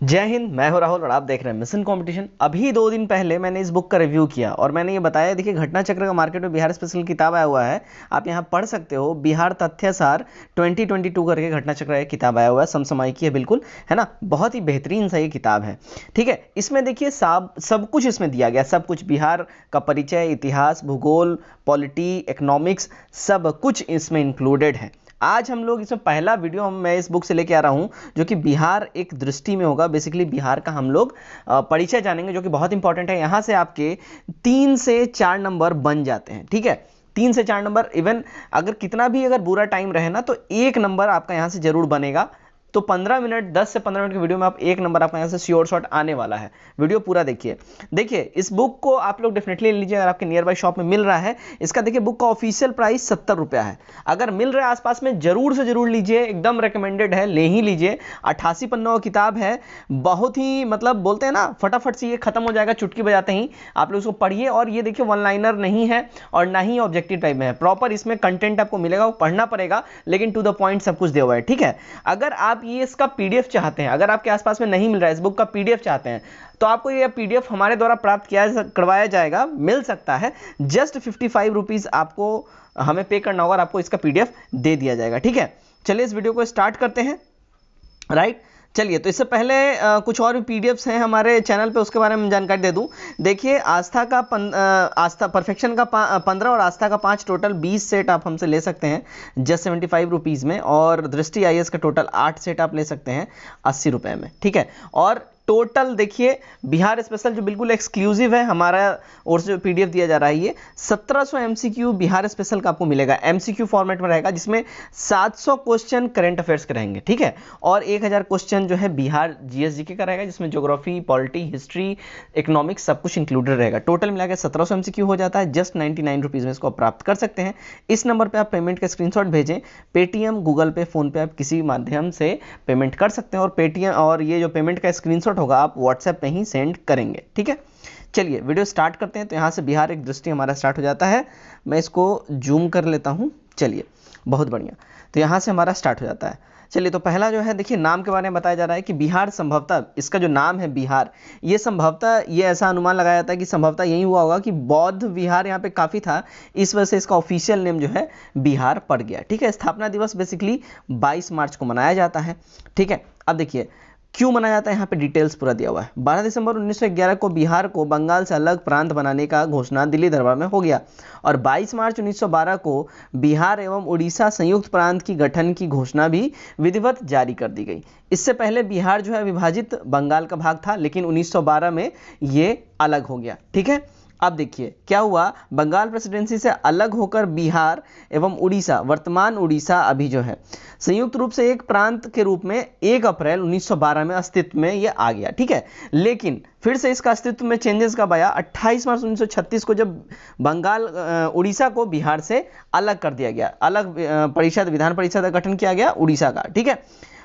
जय हिंद। मैं हूं राहुल और आप देख रहे हैं मिशन कंपटीशन। अभी 2 दिन पहले मैंने इस बुक का रिव्यू किया और मैंने ये बताया, देखिए घटना चक्र का मार्केट में बिहार स्पेशल किताब आया हुआ है, आप यहाँ पढ़ सकते हो। बिहार तथ्यसार 2022 करके घटना चक्र का किताब आया हुआ है, समसामयिकी है बिल्कुल, है ना। बहुत ही बेहतरीन सा ये किताब है, ठीक है। इसमें देखिए सब कुछ इसमें दिया गया, सब कुछ, बिहार का परिचय, इतिहास, भूगोल, पॉलिटी, इकोनॉमिक्स, सब कुछ इसमें इंक्लूडेड है। आज हम लोग इसमें पहला वीडियो मैं इस बुक से लेके आ रहा हूं जो कि बिहार एक दृष्टि में होगा। बेसिकली बिहार का हम लोग परिचय जानेंगे, जो कि बहुत इंपॉर्टेंट है। यहां से आपके 3 से 4 नंबर बन जाते हैं, ठीक है। 3 से 4 नंबर, इवन अगर कितना भी अगर बुरा टाइम रहे ना, तो 1 नंबर आपका यहां से जरूर बनेगा। तो 15 मिनट, 10 से 15 मिनट की वीडियो में आप 1 नंबर आपका यहाँ से श्योर शॉट आने वाला है। वीडियो पूरा देखिए। देखिए इस बुक को आप लोग डेफिनेटली ले लीजिए अगर आपके नियर बाई शॉप में मिल रहा है। इसका देखिए बुक का ऑफिशियल प्राइस 70 रुपया है। अगर मिल रहा है आसपास में, जरूर से जरूर लीजिए, एकदम रिकमेंडेड है, ले ही लीजिए। 88 पन्नों की किताब है, बहुत ही मतलब बोलते हैं ना, फटाफट से ये खत्म हो जाएगा चुटकी बजाते ही। आप लोग इसको पढ़िए। और ये देखिए वन लाइनर नहीं है और ना ही ऑब्जेक्टिव टाइप में है, प्रॉपर इसमें कंटेंट आपको मिलेगा, वो पढ़ना पड़ेगा लेकिन टू द पॉइंट सब कुछ दिया हुआ है, ठीक है। अगर आप ये इसका पीडीएफ चाहते हैं, अगर आपके आसपास में नहीं मिल रहा है, इस बुक का पीडीएफ चाहते हैं, तो आपको ये पीडीएफ हमारे द्वारा प्राप्त करवाया जाएगा, मिल सकता है। जस्ट 55 रुपीज आपको हमें पे करना होगा और आपको इसका पीडीएफ दे दिया जाएगा, ठीक है। चलिए इस वीडियो को स्टार्ट करते हैं, राइट। चलिए, तो इससे पहले कुछ और भी पीडीएफ्स हैं हमारे चैनल पे, उसके बारे में जानकारी दे दूं। देखिए आस्था का आस्था परफेक्शन का 15 और आस्था का 5, टोटल 20 सेट आप हमसे ले सकते हैं जस्ट 75 रुपीज़ में। और दृष्टि आईएएस का टोटल 8 सेट आप ले सकते हैं 80 रुपये में, ठीक है। और टोटल देखिए बिहार स्पेशल जो बिल्कुल एक्सक्लूसिव है हमारा और से जो पीडीएफ दिया जा रहा है, ये 1700 एमसीक्यू बिहार स्पेशल का आपको मिलेगा। एमसीक्यू फॉर्मेट में रहेगा, जिसमें 700 क्वेश्चन करंट अफेयर्स के रहेंगे, ठीक है। और 1000 क्वेश्चन जो है बिहार जीएसजीके का रहेगा, जिसमें ज्योग्राफी, पॉलिटी, हिस्ट्री, इकोनॉमिक्स सब कुछ इंक्लूडेड रहेगा। टोटल मिला के 1700 एमसीक्यू हो जाता है। जस्ट 99 रुपीज़ में इसको प्राप्त कर सकते हैं। इस नंबर पर आप पेमेंट का स्क्रीनशॉट भेजें। पेटीएम, गूगल पे, फोन पे, आप किसी माध्यम से पेमेंट कर सकते हैं। और पेटीएम और ये जो पेमेंट का स्क्रीनशॉट होगा आप व्हाट्सएप पे ही सेंड करेंगे, ठीक है। चलिए वीडियो स्टार्ट करते हैं। तो यहाँ से बिहार एक दृष्टि हमारा स्टार्ट हो जाता है। मैं इसको जूम कर लेता हूँ। चलिए, बहुत बढ़िया। तो यहाँ से हमारा स्टार्ट हो जाता है। चलिए, तो पहला जो है, देखिए नाम के बारे में बताया जा रहा है कि बिहार संभवतः, इसका जो नाम है बिहार, ये संभवतः, ये ऐसा अनुमान लगाया जाता है कि संभवतः यही हुआ होगा कि बौद्ध विहार यहाँ पे काफ़ी था, इस वजह से इसका ऑफिशियल नेम जो है बिहार पड़ गया, ठीक है। स्थापना दिवस बेसिकली 22 मार्च को मनाया जाता है, ठीक है। अब देखिए क्यों मनाया जाता है, यहाँ पे डिटेल्स पूरा दिया हुआ है। 12 दिसंबर 1911 को बिहार को बंगाल से अलग प्रांत बनाने का घोषणा दिल्ली दरबार में हो गया और 22 मार्च 1912 को बिहार एवं उड़ीसा संयुक्त प्रांत की गठन की घोषणा भी विधिवत जारी कर दी गई। इससे पहले बिहार जो है विभाजित बंगाल का भाग था, लेकिन 1912 में ये अलग हो गया, ठीक है। अब देखिए क्या हुआ, बंगाल प्रेसिडेंसी से अलग होकर बिहार एवं उड़ीसा, वर्तमान उड़ीसा अभी जो है, संयुक्त रूप से एक प्रांत के रूप में 1 अप्रैल 1912 में अस्तित्व में ये आ गया, ठीक है। लेकिन फिर से इसका अस्तित्व में चेंजेस कब आया, 28 मार्च 1936 को, जब बंगाल उड़ीसा को बिहार से अलग कर दिया गया, अलग परिषद, विधान परिषद का गठन किया गया उड़ीसा का, ठीक है।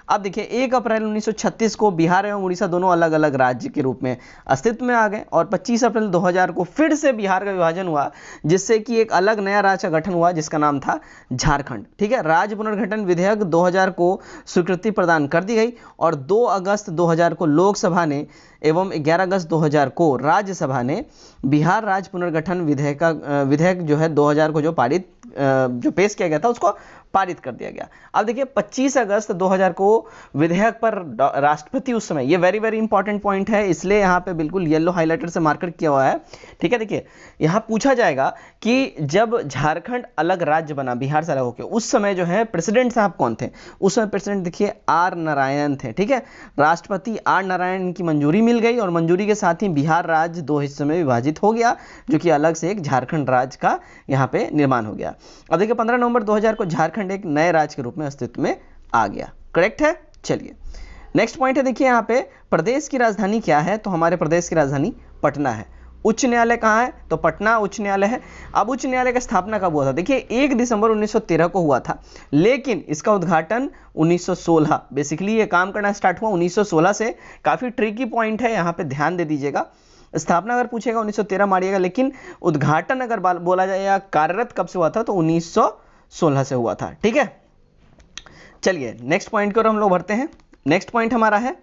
अब देखिए 1 अप्रैल 1936 को बिहार एवं उड़ीसा दोनों अलग अलग राज्य के रूप में अस्तित्व में आ गए और 25 अप्रैल 2000 को फिर से बिहार का विभाजन हुआ, जिससे कि एक अलग नया राज्य का गठन हुआ जिसका नाम था झारखंड, ठीक है। राज्य पुनर्गठन विधेयक 2000 को स्वीकृति प्रदान कर दी गई और 2 अगस्त 2000 को लोकसभा ने एवं 11 अगस्त 2000 को राज्यसभा ने बिहार राज्य पुनर्गठन विधेयक जो है 2000 को जो पेश किया गया था, उसको पारित कर दिया गया। अब देखिए 25 अगस्त 2000 को विधेयक पर राष्ट्रपति उस समय, ये वेरी वेरी इंपॉर्टेंट पॉइंट है, इसलिए यहाँ पे बिल्कुल येलो हाइलाइटर से मार्केट किया हुआ है, ठीक है। देखिए यहाँ पूछा जाएगा कि जब झारखंड अलग राज्य बना बिहार से अलग होकर, उस समय जो है प्रेसिडेंट साहब कौन थे, उस समय प्रेसिडेंट देखिए आर नारायण थे, ठीक है। राष्ट्रपति आर नारायण की मंजूरी मिल गई और मंजूरी के साथ ही बिहार राज्य 2 हिस्सों में विभाजित हो गया, जो कि अलग से एक झारखंड राज्य का यहाँ पे निर्माण हो गया। अब देखिए 15 नवंबर 2000 को झारखंड एक नए राज्य के रूप में अस्तित्व में आ गया, करेक्ट है। चलिए नेक्स्ट पॉइंट है, देखिए यहाँ पे प्रदेश की राजधानी क्या है, तो हमारे प्रदेश की राजधानी पटना है। उच्च न्यायालय कहाँ है, तो पटना उच्च न्यायालय है। अब उच्च न्यायालय का स्थापना कब हुआ था, देखिए 1 दिसंबर 1913 को हुआ था, लेकिन इसका उद्घाटन 1916, बेसिकली ये काम करना स्टार्ट हुआ 1916 से। काफी ट्रिकी पॉइंट है, यहाँ पे ध्यान दे दीजिएगा। स्थापना अगर पूछेगा 1913 मारिएगा, लेकिन उद्घाटन अगर बोला जाए या कार्यरत कब से हुआ था, तो 1916 से हुआ था, ठीक है। चलिए नेक्स्ट पॉइंट की ओर हम लोग बढ़ते हैं। नेक्स्ट पॉइंट हमारा है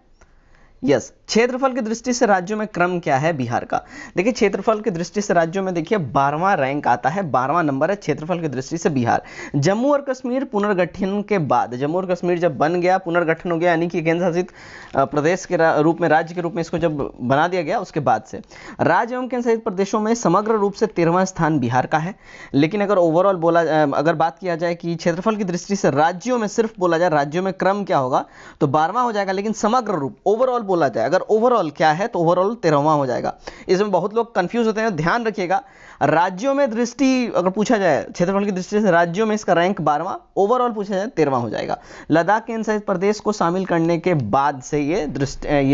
यस, क्षेत्रफल की दृष्टि से राज्यों में क्रम क्या है बिहार का? देखिए क्षेत्रफल की दृष्टि से राज्यों में देखिए 12वां रैंक आता है, 12वां नंबर है क्षेत्रफल की दृष्टि से बिहार। जम्मू और कश्मीर पुनर्गठन के बाद, जम्मू और कश्मीर जब बन गया, पुनर्गठन हो गया, यानी कि केंद्र शासित प्रदेश के रूप में, राज्य के रूप में इसको जब बना दिया गया, उसके बाद से राज्य एवं केंद्र शासित प्रदेशों में समग्र रूप से 13वां स्थान बिहार का है। लेकिन अगर ओवरऑल बोला, अगर बात किया जाए कि क्षेत्रफल की दृष्टि से राज्यों में सिर्फ बोला जाए, राज्यों में क्रम क्या होगा, तो 12वां हो जाएगा। लेकिन समग्र रूप ओवरऑल बोला जाए, अगर ओवरऑल क्या है तो ओवरऑल 13वां हो जाएगा। इसमें बहुत लोग कंफ्यूज होते हैं, ध्यान रखिएगा। राज्यों में दृष्टि अगर पूछा जाए, क्षेत्रफल की दृष्टि से राज्यों में इसका रैंक 12वां, ओवरऑल पूछा जाए 13वां हो जाएगा। लद्दाख केंद्र शासित प्रदेश को शामिल करने के बाद से ये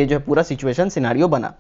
जो है पूरा सिचुएशन सिनारियो बना।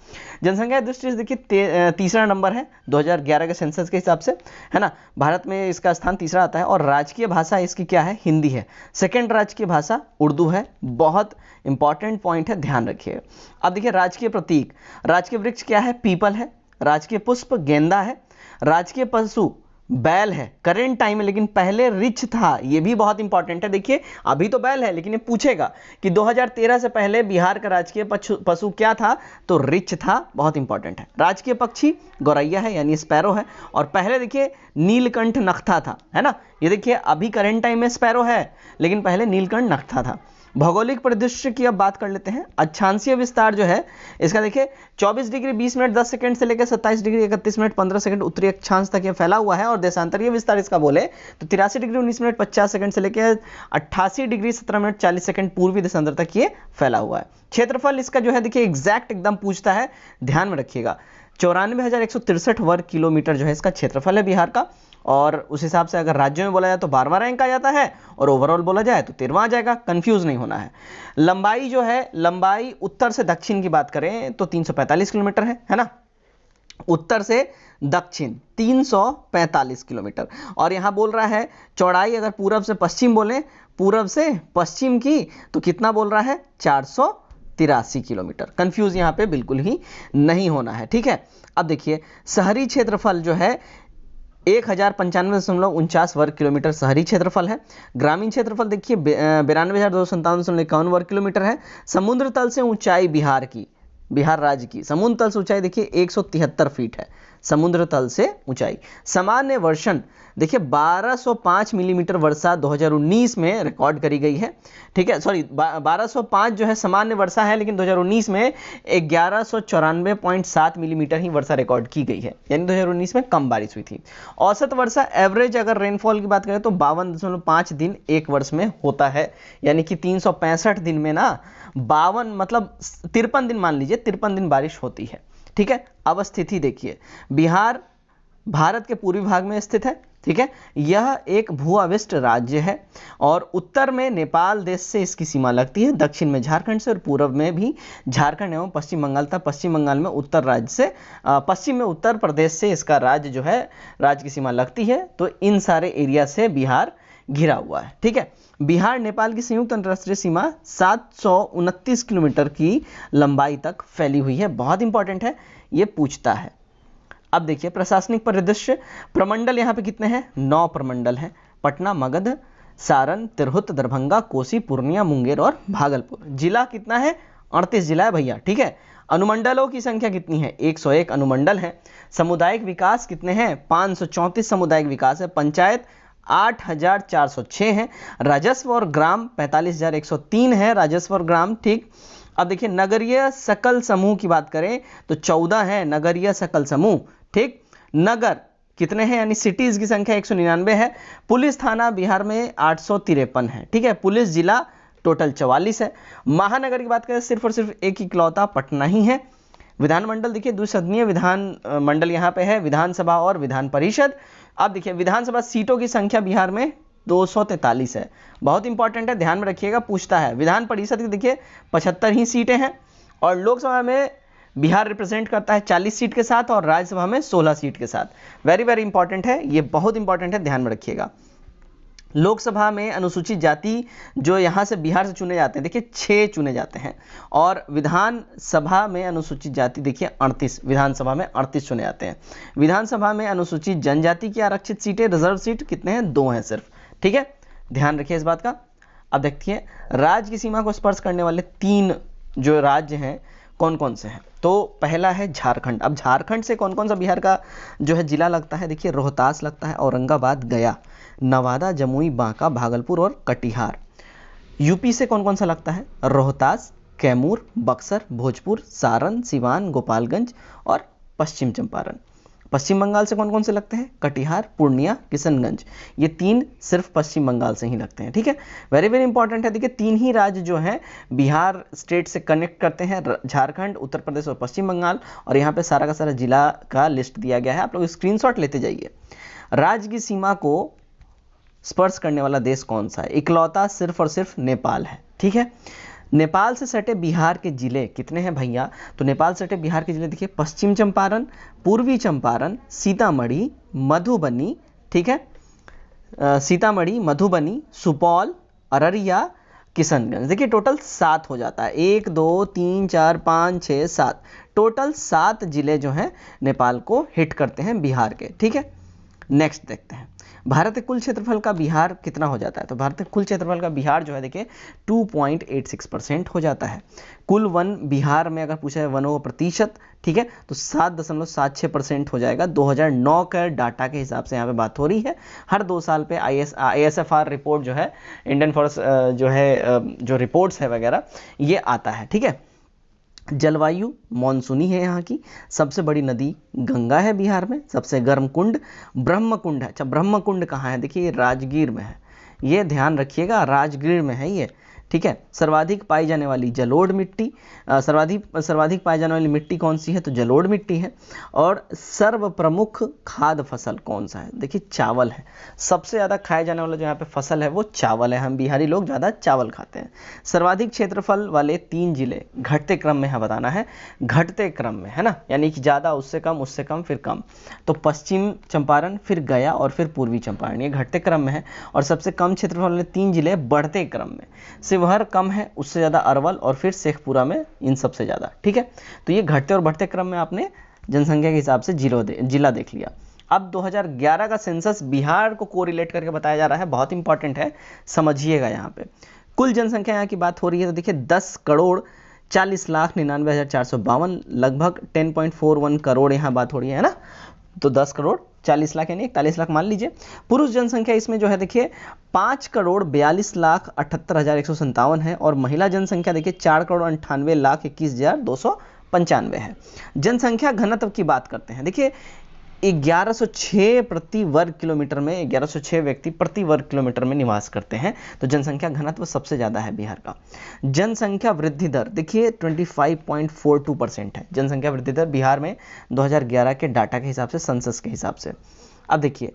जनसंख्या की दृष्टि से देखिए तीसरा नंबर है 2011 के सेंसस के हिसाब से, है ना। भारत में इसका स्थान तीसरा आता है। और राजकीय भाषा इसकी क्या है? हिंदी है। सेकेंड राजकीय भाषा उर्दू है। बहुत इंपॉर्टेंट पॉइंट है, ध्यान रखिए। अब देखिए राजकीय प्रतीक, राजकीय वृक्ष क्या है? पीपल है। राजकीय पुष्प गेंदा है। राजकीय पशु बैल है करेंट टाइम में, लेकिन पहले रिछ था, ये भी बहुत इंपॉर्टेंट है। देखिए अभी तो बैल है, लेकिन ये पूछेगा कि 2013 से पहले बिहार का राजकीय पशु क्या था, तो रिछ था, बहुत इंपॉर्टेंट है। राजकीय पक्षी गौरैया है, यानी स्पैरो है। और पहले देखिए नीलकंठ नख्था था, है ना। ये देखिए अभी करेंट टाइम में स्पैरो है, लेकिन पहले नीलकंठ नख्था था। भौगोलिक परिदृश्य की अब बात कर लेते हैं। अक्षांशीय विस्तार जो है इसका देखिए 24 डिग्री 20 मिनट 10 सेकंड से लेकर 27 डिग्री 31 मिनट 15 सेकंड उत्तरी अक्षांश तक ये फैला हुआ है। और देशांतरीय विस्तार इसका बोले तो 83 डिग्री 19 मिनट 50 सेकंड से लेकर 88 डिग्री 17 मिनट 40 सेकंड पूर्वी देशांतर तक ये फैला हुआ है। क्षेत्रफल इसका जो है देखिए एग्जैक्ट एकदम पूछता है, ध्यान में रखिएगा। 94,163 वर्ग किलोमीटर जो है इसका क्षेत्रफल है बिहार का। और उस हिसाब से अगर राज्यों में बोला जाए तो 12वां रैंक आ जाता है, और ओवरऑल बोला जाए तो 13वां आ जाएगा। कंफ्यूज नहीं होना है। लंबाई जो है, लंबाई उत्तर से दक्षिण की बात करें तो 345 किलोमीटर है ना। उत्तर से दक्षिण 345 किलोमीटर। और यहां बोल रहा है चौड़ाई, अगर पूरब से पश्चिम बोले, पूरब से पश्चिम की, तो कितना बोल रहा है? 483 किलोमीटर। कंफ्यूज यहां पे बिल्कुल ही नहीं होना है, ठीक है। अब देखिए शहरी क्षेत्रफल जो है 1095.49 वर्ग किलोमीटर शहरी क्षेत्रफल है। ग्रामीण क्षेत्रफल देखिए 92,257.51 वर्ग किलोमीटर है। समुद्र तल से ऊंचाई बिहार राज्य की समुद्र तल से ऊंचाई देखिए 173 फीट है, समुद्र तल से ऊंचाई। सामान्य वर्षण देखिए 1205 मिलीमीटर वर्षा 2019 में रिकॉर्ड करी गई है, ठीक है। सॉरी 1205 जो है सामान्य वर्षा है, लेकिन 2019 में 1194.7 मिलीमीटर ही वर्षा रिकॉर्ड की गई है, यानी 2019 में कम बारिश हुई थी। औसत वर्षा एवरेज अगर रेनफॉल की बात करें तो 52.5 दिन एक वर्ष में होता है, यानी कि 365 दिन में ना 52 मतलब 53 दिन मान लीजिए, 53 दिन बारिश होती है, ठीक है। अब स्थिति देखिए, बिहार भारत के पूर्वी भाग में स्थित है, ठीक है। यह एक भू-आविष्ट राज्य है और उत्तर में नेपाल देश से इसकी सीमा लगती है, दक्षिण में झारखंड से, और पूर्व में भी झारखंड एवं पश्चिम बंगाल था। पश्चिम बंगाल में उत्तर राज्य से, पश्चिम में उत्तर प्रदेश से इसका राज्य जो है, राज्य की सीमा लगती है। तो इन सारे एरिया से बिहार घिरा हुआ है, ठीक है। बिहार नेपाल की संयुक्त अंतरराष्ट्रीय सीमा 729 किलोमीटर की लंबाई तक फैली हुई है। बहुत इंपॉर्टेंट है, ये पूछता है। अब देखिए प्रशासनिक परिदृश्य, प्रमंडल यहाँ पे कितने हैं? 9 प्रमंडल हैं। पटना, मगध, सारण, तिरहुत, दरभंगा, कोसी, पूर्णिया, मुंगेर और भागलपुर। जिला कितना है? 38 जिला है भैया, ठीक है। अनुमंडलों की संख्या कितनी है? 101 अनुमंडल है। सामुदायिक विकास कितने हैं? 534 सामुदायिक विकास है। पंचायत 8,406 है। राजस्व और ग्राम 45,103 है, राजस्व और ग्राम, ठीक। अब देखिए नगरीय सकल समूह की बात करें तो 14 है नगरीय सकल समूह, ठीक। नगर कितने हैं, यानी सिटीज की संख्या 199 है। पुलिस थाना बिहार में 853 है, ठीक है। पुलिस जिला टोटल 44 है। महानगर की बात करें सिर्फ और सिर्फ एक इकलौता पटना ही है। विधानमंडल देखिए द्विसदनीय विधान मंडल यहाँ पे है, विधानसभा और विधान परिषद। अब देखिए विधानसभा सीटों की संख्या बिहार में 243 है। बहुत इंपॉर्टेंट है, ध्यान में रखिएगा, पूछता है। विधान परिषद की देखिए 75 ही सीटें हैं। और लोकसभा में बिहार रिप्रेजेंट करता है 40 सीट के साथ, और राज्यसभा में 16 सीट के साथ। वेरी वेरी इंपॉर्टेंट है, ये बहुत इंपॉर्टेंट है, ध्यान में रखिएगा। लोकसभा में अनुसूचित जाति जो यहाँ से बिहार से चुने जाते हैं देखिए 6 चुने जाते हैं। और विधानसभा में अनुसूचित जाति देखिए 38, विधानसभा में 38 चुने जाते हैं। विधानसभा में अनुसूचित जनजाति की आरक्षित सीटें, रिजर्व सीट कितने हैं? 2 हैं सिर्फ, ठीक है। ध्यान रखिए इस बात का। अब देखिए राज्य की सीमा को स्पर्श करने वाले 3 जो राज्य हैं कौन कौन से हैं? तो पहला है झारखंड। अब झारखंड से कौन कौन सा बिहार का जो है जिला लगता है? देखिए रोहतास लगता है, औरंगाबाद, गया, नवादा, जमुई, बांका, भागलपुर और कटिहार। यूपी से कौन कौन सा लगता है? रोहतास, कैमूर, बक्सर, भोजपुर, सारण, सिवान, गोपालगंज और पश्चिम चंपारण। पश्चिम बंगाल से कौन कौन से लगते हैं? कटिहार, पूर्णिया, किशनगंज। ये 3 सिर्फ पश्चिम बंगाल से ही लगते हैं, ठीक है। वेरी वेरी इंपॉर्टेंट है। देखिए 3 ही राज्य जो हैं बिहार स्टेट से कनेक्ट करते हैं, झारखंड, उत्तर प्रदेश और पश्चिम बंगाल। और यहाँ पे सारा का सारा जिला का लिस्ट दिया गया है, आप लोग स्क्रीनशॉट लेते जाइए। राज्य की सीमा को स्पर्श करने वाला देश कौन सा है? इकलौता सिर्फ और सिर्फ नेपाल है, ठीक है। नेपाल से सटे बिहार के जिले कितने हैं भैया? तो नेपाल से सटे बिहार के जिले देखिए पश्चिम चंपारण, पूर्वी चंपारण, सीतामढ़ी, मधुबनी, ठीक है, सीतामढ़ी, मधुबनी, सुपौल, अररिया, किशनगंज। देखिए टोटल 7 हो जाता है, 1 2 3 4 5 6 7, टोटल 7 जिले जो हैं नेपाल को हिट करते हैं बिहार के, ठीक है। नेक्स्ट देखते हैं, भारत के कुल क्षेत्रफल का बिहार कितना हो जाता है? तो भारत के कुल क्षेत्रफल का बिहार जो है देखिए 2.86% हो जाता है। कुल वन बिहार में अगर पूछा है वनों का प्रतिशत, ठीक है, तो 7.76% हो जाएगा। 2009 का डाटा के हिसाब से यहाँ पे बात हो रही है। हर 2 साल पे ISFR रिपोर्ट जो है, इंडियन फॉरेस्ट जो है जो रिपोर्ट्स है वगैरह ये आता है, ठीक है। जलवायु मॉनसूनी है यहाँ की। सबसे बड़ी नदी गंगा है बिहार में। सबसे गर्म कुंड ब्रह्मकुंड है। अच्छा ब्रह्मकुंड कहाँ है? देखिए राजगीर में है, ये ध्यान रखिएगा, राजगीर में है ये, ठीक है। सर्वाधिक पाई जाने वाली जलोढ़ मिट्टी, सर्वाधिक पाई जाने वाली मिट्टी कौन सी है? तो जलोढ़ मिट्टी है। और सर्व प्रमुख खाद्य फसल कौन सा है? देखिए चावल है। सबसे ज़्यादा खाए जाने वाला जो यहाँ पे फसल है वो चावल है। हम बिहारी लोग ज़्यादा चावल खाते हैं। सर्वाधिक क्षेत्रफल वाले 3 जिले घटते क्रम में है, बताना है घटते क्रम में, है ना, यानी कि ज़्यादा उससे कम फिर कम। तो पश्चिम चंपारण, फिर गया और फिर पूर्वी चंपारण, ये घटते क्रम में है। और सबसे कम क्षेत्रफल वाले 3 जिले बढ़ते क्रम में, शिवहर कम है, उससे ज़्यादा अरवल और फिर शेखपुरा में, इन सबसे ज़्यादा, ठीक है। तो ये घटते और बढ़ते क्रम में आपने जनसंख्या के हिसाब से जिला देख लिया। अब 2011 का सेंसस बिहार को कोरिलेट करके बताया जा रहा है, बहुत इंपॉर्टेंट है, समझिएगा। यहाँ पे कुल जनसंख्या यहाँ की बात हो रही है तो देखिए 10,40,99,452, लगभग 10.41 करोड़ यहाँ बात हो रही है ना। तो 10 करोड़ 40 लाख यानी 41 लाख मान लीजिए। पुरुष जनसंख्या इसमें जो है देखिए 5,42,78,157 है। और महिला जनसंख्या देखिए 4,98,21,295 है। जनसंख्या घनत्व की बात करते हैं, देखिए 1106 प्रति वर्ग किलोमीटर में, 1106 व्यक्ति प्रति वर्ग किलोमीटर में निवास करते हैं। तो जनसंख्या घनत्व सबसे ज़्यादा है बिहार का। जनसंख्या वृद्धि दर देखिए 25.42% है जनसंख्या वृद्धि दर बिहार में 2011 के डाटा के हिसाब से, सेंसस के हिसाब से। अब देखिए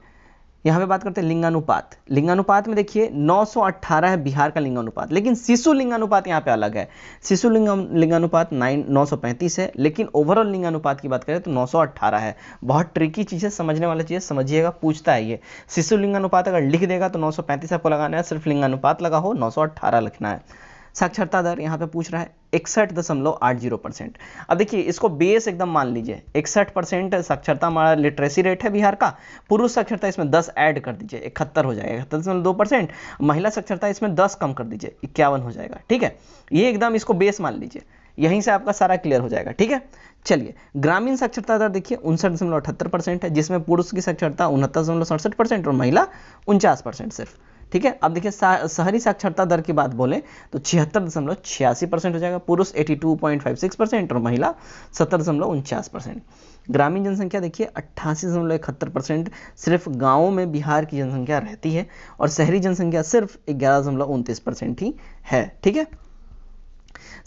यहाँ पे बात करते हैं लिंगानुपात। लिंगानुपात में देखिए 918 है बिहार का लिंगानुपात, लेकिन शिशु लिंगानुपात यहाँ पे अलग है। शिशु लिंगानुपात 935 है, लेकिन ओवरऑल लिंगानुपात की बात करें तो 918 है। बहुत ट्रिकी चीज़ है, समझने वाली चीज़, समझिएगा, पूछता है ये। शिशु लिंगानुपात अगर लिख देगा तो 935 आपको लगाना है, सिर्फ लिंगानुपात लगा हो 918 लिखना है। साक्षरता दर यहाँ पे पूछ रहा है 61.80%। अब देखिए इसको बेस एकदम मान लीजिए, 61% साक्षरता हमारा लिटरेसी रेट है बिहार का। पुरुष साक्षरता इसमें 10 ऐड कर दीजिए, 71 हो जाएगा, 71.2%। महिला साक्षरता इसमें 10 कम कर दीजिए, 51 हो जाएगा, ठीक है। ये एकदम इसको बेस मान लीजिए, यहीं से आपका सारा क्लियर हो जाएगा, ठीक है। चलिए ग्रामीण साक्षरता दर देखिए 59.78% है, जिसमें पुरुष की साक्षरता 69.67% और महिला 49% सिर्फ, ठीक है। अब देखिए शहरी साक्षरता दर की बात बोले तो 76.86% हो जाएगा। पुरुष 82.56% और महिला 70.49%। ग्रामीण जनसंख्या देखिए 88.71% सिर्फ गाँवों में बिहार की जनसंख्या रहती है, और शहरी जनसंख्या सिर्फ 11.29% ही है, ठीक है।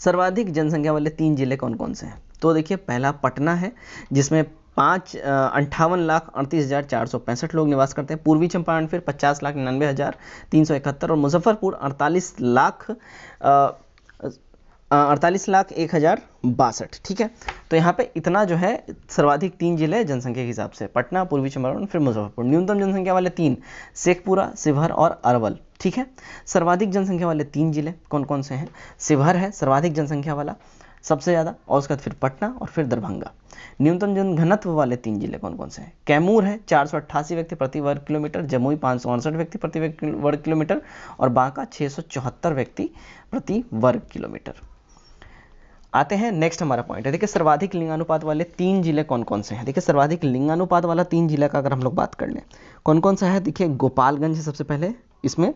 सर्वाधिक जनसंख्या वाले 3 जिले कौन कौन से हैं? तो देखिए पहला पटना है, जिसमें 58,38,465 लोग निवास करते हैं। पूर्वी चंपारण फिर 50,99,371 और मुजफ्फरपुर 48,01,062, ठीक है। तो यहाँ पे इतना जो है सर्वाधिक 3 जिले जनसंख्या के हिसाब से, पटना, पूर्वी चंपारण फिर मुजफ्फरपुर। न्यूनतम जनसंख्या वाले 3 शेखपुरा, शिवहर और अरवल, ठीक है। सर्वाधिक जनसंख्या वाले 3 जिले कौन कौन से हैं? शिवहर है सर्वाधिक जनसंख्या वाला सबसे ज़्यादा, और उसके बाद फिर पटना और फिर दरभंगा। न्यूनतम जनघनत्व वाले 3 जिले कौन कौन से हैं? कैमूर है 488 व्यक्ति प्रति वर्ग किलोमीटर, जमुई 568 व्यक्ति प्रति वर्ग किलोमीटर और बांका 674 व्यक्ति प्रति वर्ग किलोमीटर। आते हैं नेक्स्ट हमारा पॉइंट है, देखिए सर्वाधिक लिंगानुपात वाले 3 जिले कौन कौन से हैं। देखिए सर्वाधिक लिंगानुपात वाला 3 जिला का अगर हम लोग बात कर लें कौन कौन सा है, देखिए गोपालगंज है सबसे पहले, इसमें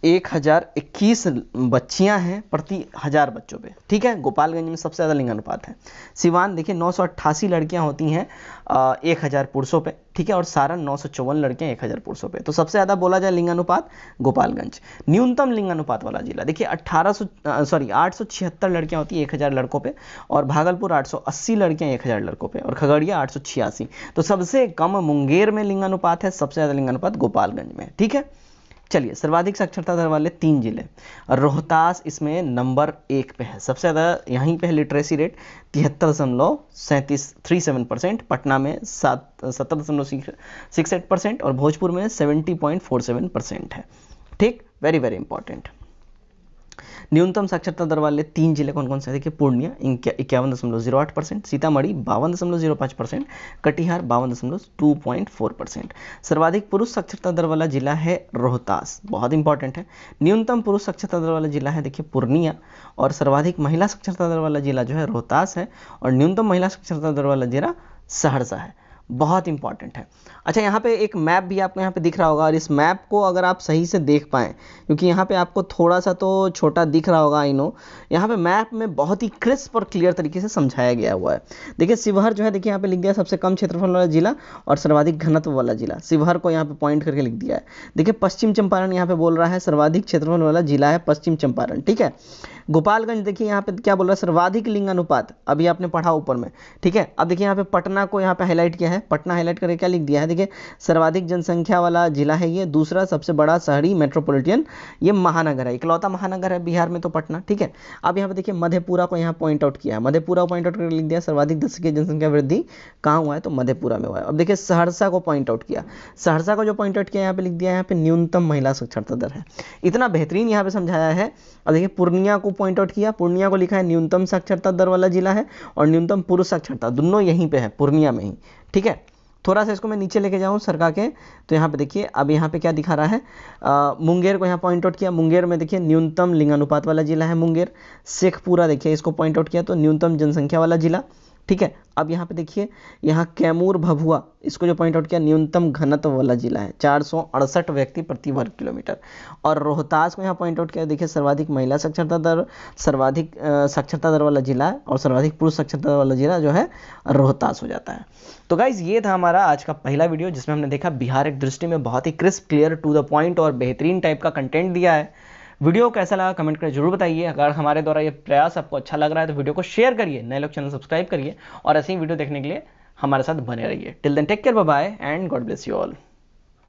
1021 बच्चियां हैं प्रति 1000 बच्चों पे, ठीक है, गोपालगंज में सबसे ज़्यादा लिंगानुपात है। सिवान देखिए 988 लड़कियां होती हैं 1000 पुरुषों पे, ठीक है, और सारण 954 लड़कियां 1000 पुरुषों पे। तो सबसे ज़्यादा बोला जाए लिंगानुपात गोपालगंज। न्यूनतम लिंगानुपात वाला जिला देखिए 876 लड़कियां होती हैं 1000 लड़कों पे, और भागलपुर 880 लड़कियां 1000 लड़कों पे, और खगड़िया 886। तो सबसे कम मुंगेर में लिंगानुपात है, सबसे ज़्यादा लिंगानुपात गोपालगंज में, ठीक है। चलिए सर्वाधिक साक्षरता दर वाले 3 जिले, रोहतास इसमें नंबर 1 पे है, सबसे ज़्यादा यहीं पे है लिटरेसी रेट 73.37%, पटना में 70.68% और भोजपुर में 70.47% है, ठीक, वेरी वेरी इंपॉर्टेंट। न्यूनतम साक्षरता दर वाले 3 जिले कौन कौन से हैं, देखिए पूर्णिया 51.08%, सीतामढ़ी 52.05%, कटिहार 52.24%। सर्वाधिक पुरुष साक्षरता दर वाला जिला है रोहतास, बहुत इंपॉर्टेंट है। न्यूनतम पुरुष साक्षरता दर वाला जिला है देखिए पूर्णिया, और सर्वाधिक महिला साक्षरता दर वाला जिला जो है रोहतास है, और न्यूनतम महिला साक्षरता दर वाला जिला सहरसा है, बहुत इंपॉर्टेंट है। अच्छा यहाँ पे एक मैप भी आपको यहाँ पे दिख रहा होगा, और इस मैप को अगर आप सही से देख पाएँ, क्योंकि यहाँ पे आपको थोड़ा सा तो छोटा दिख रहा होगा, आई नो, यहाँ पे मैप में बहुत ही क्रिस्प और क्लियर तरीके से समझाया गया हुआ है। देखिए शिवहर जो है, देखिए यहाँ पे लिख दिया सबसे कम क्षेत्रफल वाला जिला और सर्वाधिक घनत्व वाला जिला, शिवहर को यहाँ पे पॉइंट करके लिख दिया है। देखिए पश्चिम चंपारण यहाँ पे बोल रहा है सर्वाधिक क्षेत्रफल वाला जिला है पश्चिम चंपारण, ठीक है। गोपालगंज देखिए यहाँ पे क्या बोल रहा है, सर्वाधिक लिंगानुपात, अभी आपने पढ़ा ऊपर में, ठीक है। अब देखिए यहाँ पे पटना को यहाँ पे हाईलाइट किया है, पटना हाईलाइट करके क्या लिख दिया है, देखिए सर्वाधिक जनसंख्या वाला जिला है ये, दूसरा सबसे बड़ा शहरी मेट्रोपॉलिटन ये महानगर है, इकलौता महानगर है बिहार में तो पटना, ठीक है। अब यहाँ पे देखिए मधेपुरा को यहाँ पॉइंट आउट किया है, मधेपुरा को पॉइंट आउट करके लिख दिया सर्वाधिक दशकीय जनसंख्या वृद्धि कहाँ हुआ है, तो मधेपुरा में हुआ है। अब देखिए सहरसा को पॉइंट आउट किया, सहरसा को जो पॉइंट आउट किया यहाँ पे लिख दिया, यहाँ पे न्यूनतम महिला साक्षरता दर है, इतना बेहतरीन यहाँ पे समझाया है। अब देखिए पूर्णिया को पॉइंट आउट किया, पूर्णिया को लिखा है न्यूनतम साक्षरता दर वाला जिला है, और न्यूनतम पुरुष साक्षरता दोनों यहीं पे है पूर्णिया में ही, ठीक है। थोड़ा सा इसको मैं नीचे लेके जाऊँ सरका के, तो यहाँ पे देखिए अब यहाँ पे क्या दिखा रहा है, मुंगेर को यहाँ पॉइंट आउट किया, मुंगेर में देखिए न्यूनतम लिंगानुपात वाला जिला है मुंगेर। शेखपुरा देखिए इसको पॉइंट आउट किया तो न्यूनतम जनसंख्या वाला जिला, ठीक है। अब यहाँ पे देखिए यहाँ कैमूर भभुआ इसको जो पॉइंट आउट किया न्यूनतम घनत्व वाला जिला है 468 व्यक्ति प्रति वर्ग किलोमीटर, और रोहतास को यहाँ पॉइंट आउट किया देखिए सर्वाधिक महिला साक्षरता दर, सर्वाधिक साक्षरता दर वाला जिला है, और सर्वाधिक पुरुष साक्षरता दर वाला जिला जो है रोहतास हो जाता है। तो गाइज ये था हमारा आज का पहला वीडियो, जिसमें हमने देखा बिहार एक दृष्टि में बहुत ही crisp, clear, to the point और बेहतरीन टाइप का कंटेंट दिया है। वीडियो कैसा लगा कमेंट करके जरूर बताइए। अगर हमारे द्वारा ये प्रयास आपको अच्छा लग रहा है तो वीडियो को शेयर करिए, नए लोग चैनल सब्सक्राइब करिए, और ऐसे ही वीडियो देखने के लिए हमारे साथ बने रहिए। Till then take care, bye bye and God bless you all.